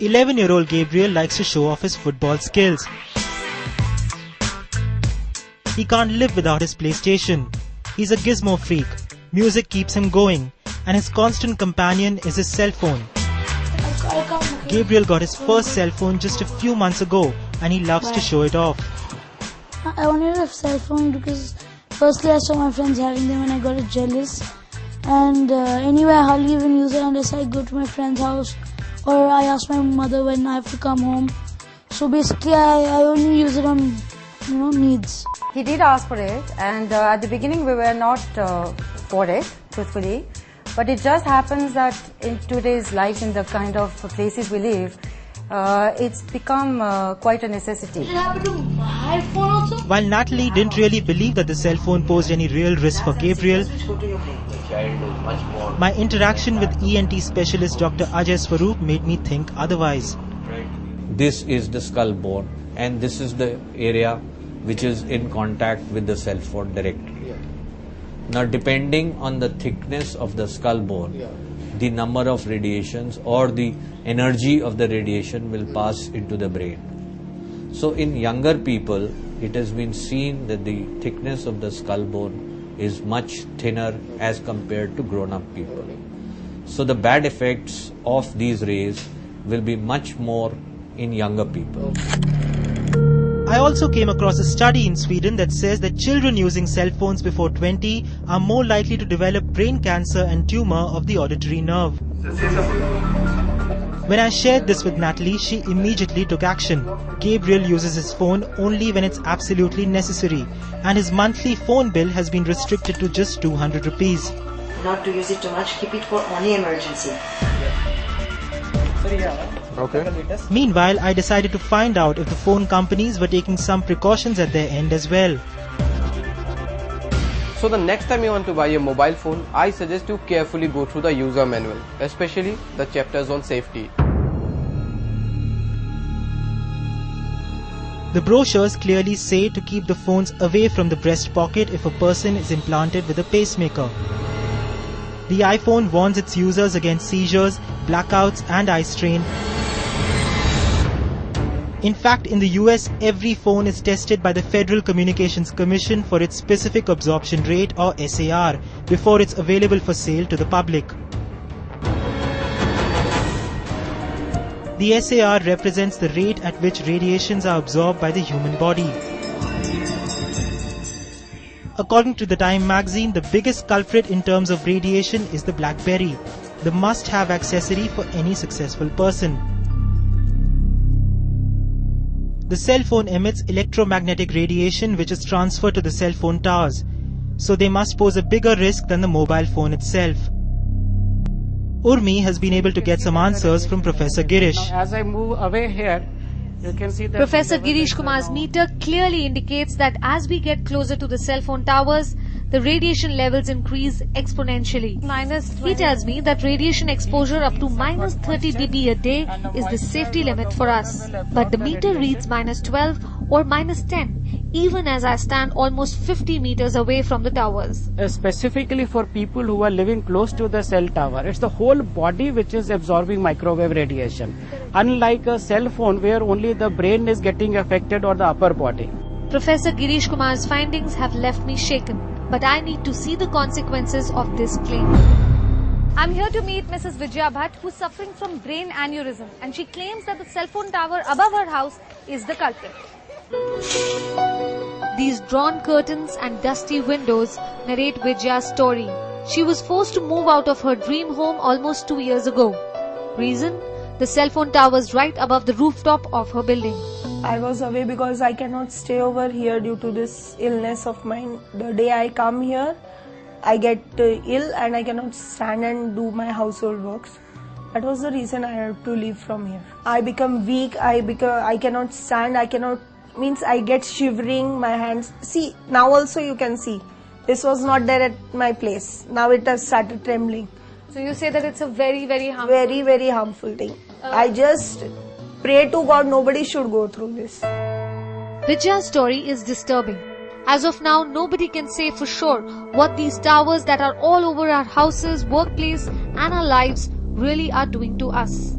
11-year-old Gabriel likes to show off his football skills. He can't live without his PlayStation. He's a gizmo freak. Music keeps him going, and his constant companion is his cell phone. Gabriel got his first cell phone just a few months ago, and he loves to show it off. I wanted a cell phone because firstly I saw my friends having them and I got jealous. And anyway, I hardly even use it unless I go to my friend's house or I ask my mother when I have to come home. So basically, I only use it on, needs. He did ask for it, and at the beginning we were not for it, truthfully. But it just happens that in today's life, in the kind of places we live, it's become quite a necessity. Did it happen to my phone also? While Natalie didn't really believe that the cell phone posed any real risk for Gabriel, my interaction with ENT specialist Dr. Ajay Swaroop made me think otherwise. This is the skull bone, and this is the area which is in contact with the cell phone directly. Now, depending on the thickness of the skull bone, the number of radiations or the energy of the radiation will pass into the brain. So in younger people, it has been seen that the thickness of the skull bone is much thinner as compared to grown-up people. So the bad effects of these rays will be much more in younger people. I also came across a study in Sweden that says that children using cell phones before 20 are more likely to develop brain cancer and tumor of the auditory nerve. When I shared this with Natalie, she immediately took action. Gabriel uses his phone only when it's absolutely necessary, and his monthly phone bill has been restricted to just 200 rupees. Not to use it too much, keep it for only emergency. Okay. Meanwhile, I decided to find out if the phone companies were taking some precautions at their end as well. So the next time you want to buy a mobile phone, I suggest you carefully go through the user manual, especially the chapters on safety. The brochures clearly say to keep the phones away from the breast pocket if a person is implanted with a pacemaker. The iPhone warns its users against seizures, blackouts and eye strain. In fact, in the US, every phone is tested by the Federal Communications Commission for its specific absorption rate or SAR before it's available for sale to the public. The SAR represents the rate at which radiations are absorbed by the human body. According to the Time magazine, the biggest culprit in terms of radiation is the BlackBerry, the must-have accessory for any successful person. The cell phone emits electromagnetic radiation which is transferred to the cell phone towers, so they must pose a bigger risk than the mobile phone itself. Urmi has been able to get some answers from Professor Girish. As I move away here, you can see that Professor Girish Kumar's meter clearly indicates that as we get closer to the cell phone towers, the radiation levels increase exponentially. He tells me that radiation exposure up to minus 30 dB a day is the safety limit for us. But the meter reads minus 12 or minus 10, even as I stand almost 50 meters away from the towers. Specifically for people who are living close to the cell tower, it's the whole body which is absorbing microwave radiation. Unlike a cell phone where only the brain is getting affected or the upper body. Professor Girish Kumar's findings have left me shaken. But I need to see the consequences of this claim. I'm here to meet Mrs. Vijaya Bhatt, who's suffering from brain aneurysm, and she claims that the cell phone tower above her house is the culprit. These drawn curtains and dusty windows narrate Vijaya's story. She was forced to move out of her dream home almost 2 years ago. Reason? The cell phone towers right above the rooftop of her building. I was away because I cannot stay over here due to this illness of mine. The day I come here, I get ill and I cannot stand and do my household works. That was the reason I had to leave from here. I become weak, I cannot stand, I get shivering, my hands. See, now also you can see. This was not there at my place. Now it has started trembling. So you say that it's a very, very harmful... Very, very harmful thing. I just pray to God nobody should go through this. Vijaya's story is disturbing. As of now, nobody can say for sure what these towers that are all over our houses, workplace and our lives really are doing to us.